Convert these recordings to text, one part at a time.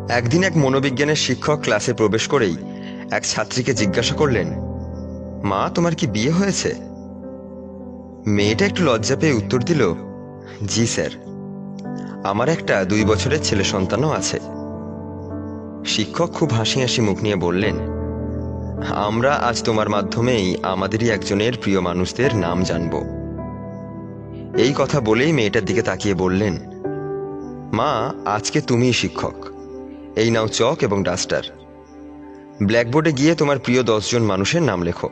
একদিন এক মনোবিজ্ঞানের শিক্ষক ক্লাসে প্রবেশ করেই এক ছাত্রীকে জিজ্ঞাসা করলেন, মা, তোমার কি বিয়ে হয়েছে? মেয়েটা একটু লজ্জা পেয়ে উত্তর দিল, জি স্যার, আমার একটা 2 বছরের ছেলে সন্তানও আছে। শিক্ষক খুব হাসি হাসি মুখ নিয়ে বললেন, আমরা আজ তোমার মাধ্যমেই আমাদেরই একজনের প্রিয় মানুষদের নাম জানব। এই কথা বলেই মেয়েটার দিকে তাকিয়ে বললেন, মা, আজকে তুমিই শিক্ষক। এই নাও চক এবং ডাস্টার। ব্ল্যাকবোর্ডে গিয়ে তোমার প্রিয় 10 জন মানুষের নাম লেখো।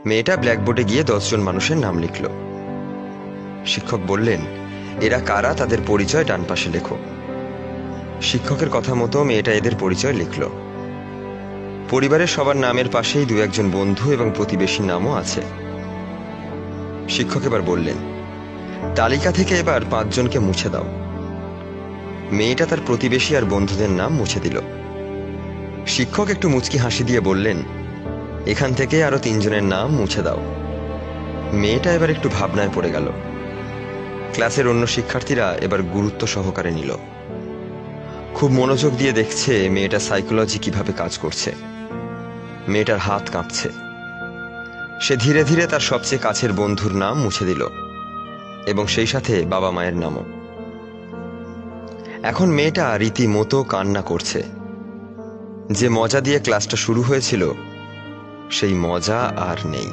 মেয়েটা ব্ল্যাকবোর্ডে গিয়ে 10 জন মানুষের নাম লিখল। শিক্ষক বললেন, এরা কারা, তাদের পরিচয় ডান পাশে লেখো। শিক্ষকের কথা মতো মেয়েটা এদের পরিচয় লিখল। পরিবারের সবার নামের পাশেই 2-1 জন বন্ধু এবং প্রতিবেশীর নামও আছে। শিক্ষক এবার বললেন, তালিকা থেকে এবার 5 জনকে মুছে দাও। মেয়েটা তার প্রতিবেশী আর বন্ধুদের নাম মুছে দিল। শিক্ষক একটু মুচকি হাসি দিয়ে বললেন, এখান থেকে আরো 3 জনের নাম মুছে দাও। মেয়েটা এবার একটু ভাবনায় পড়ে গেল। ক্লাসের অন্য শিক্ষার্থীরা এবার গুরুত্ব সহকারে নিল। খুব মনোযোগ দিয়ে দেখছে মেয়েটা সাইকোলজি কিভাবে কাজ করছে। মেয়েটার হাত কাঁপছে। সে ধীরে ধীরে তার সবচেয়ে কাছের বন্ধুর নাম মুছে দিল এবং সেই সাথে বাবা মায়ের নামও। এখন মেয়েটা রীতিমতো কান্না করছে। যে মজা দিয়ে ক্লাসটা শুরু হয়েছিল সেই মজা আর নেই।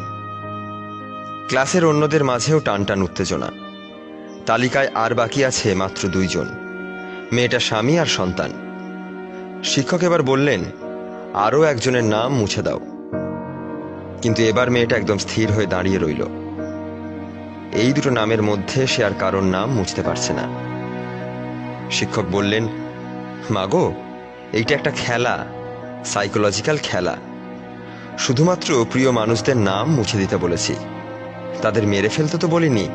ক্লাসের অন্যদের মাঝেও টানটান উত্তেজনা। তালিকায় আর বাকি আছে মাত্র 2 জন, মেয়েটা স্বামী আর সন্তান। শিক্ষক এবার বললেন, আরও একজনের নাম মুছে দাও। কিন্তু এবার মেয়েটা একদম স্থির হয়ে দাঁড়িয়ে রইল। এই 2টো নামের মধ্যে সে আর কারোর নাম মুছতে পারছে না। শিক্ষক বললেন, মাগো, এইটা একটা খেলা, সাইকোলজিক্যাল খেলা। শুধুমাত্র প্রিয় মানুষদের নাম মুছে দিতে বলেছি, তাদের মেরে ফেলতে তো বলিনি।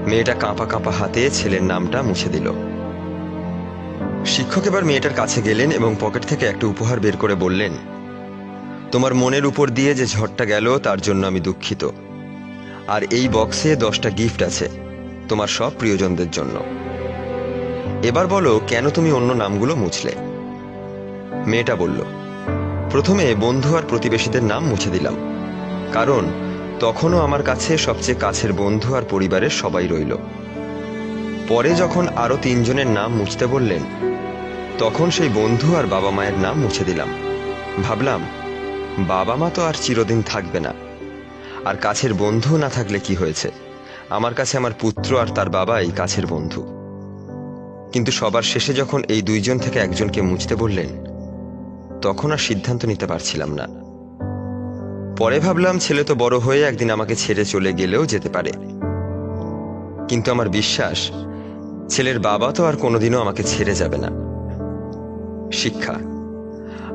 মেয়েটা কাঁপা কাঁপা হাতে ছেলের নামটা মুছে দিল। শিক্ষক এবার মেয়েটার কাছে গেলেন এবং পকেট থেকে একটা উপহার বের করে বললেন, তোমার মনের উপর দিয়ে যে ঝড়টা গেল তার জন্য আমি দুঃখিত। আর এই বক্সে 10টা গিফট আছে তোমার সব প্রিয়জনদের জন্য। এবার বলো, কেন তুমি অন্য নামগুলো মুছলে? মেয়েটা বলল, প্রথমে বন্ধু আর প্রতিবেশীদের নাম মুছে দিলাম, কারণ তখনও আমার কাছে সবচেয়ে কাছের বন্ধু আর পরিবারের সবাই রইল। পরে যখন আরো 3 জনের নাম মুছতে বললেন, তখন সেই বন্ধু আর বাবা মায়ের নাম মুছে দিলাম। ভাবলাম, বাবা মা তো আর চিরদিন থাকবে না, আর কাছের বন্ধু না থাকলে কি হয়েছে, আমার কাছে আমার পুত্র আর তার বাবাই কাছের বন্ধু। কিন্তু সবার শেষে যখন এই 2 জন থেকে 1 জনকে মুছতে বললেন, তখন আর সিদ্ধান্ত নিতে পারছিলাম না। পরে ভাবলাম, ছেলে তো বড় হয়ে একদিন আমাকে ছেড়ে চলে গেলেও যেতে পারে, কিন্তু আমার বিশ্বাস ছেলের বাবা তো আর কোনোদিনও আমাকে ছেড়ে যাবে না। শিক্ষা,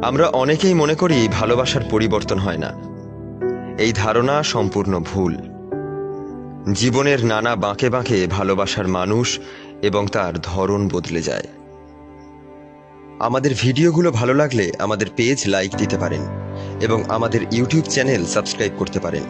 আমরা অনেকেই মনে করি ভালোবাসার পরিবর্তন হয় না। এই ধারণা সম্পূর্ণ ভুল। জীবনের নানা বাঁকে বাঁকে ভালোবাসার মানুষ এবং তার ধরন বদলে যায়। আমাদের ভিডিওগুলো ভালো লাগলে আমাদের পেজ লাইক দিতে পারেন এবং আমাদের ইউটিউব চ্যানেল সাবস্ক্রাইব করতে পারেন।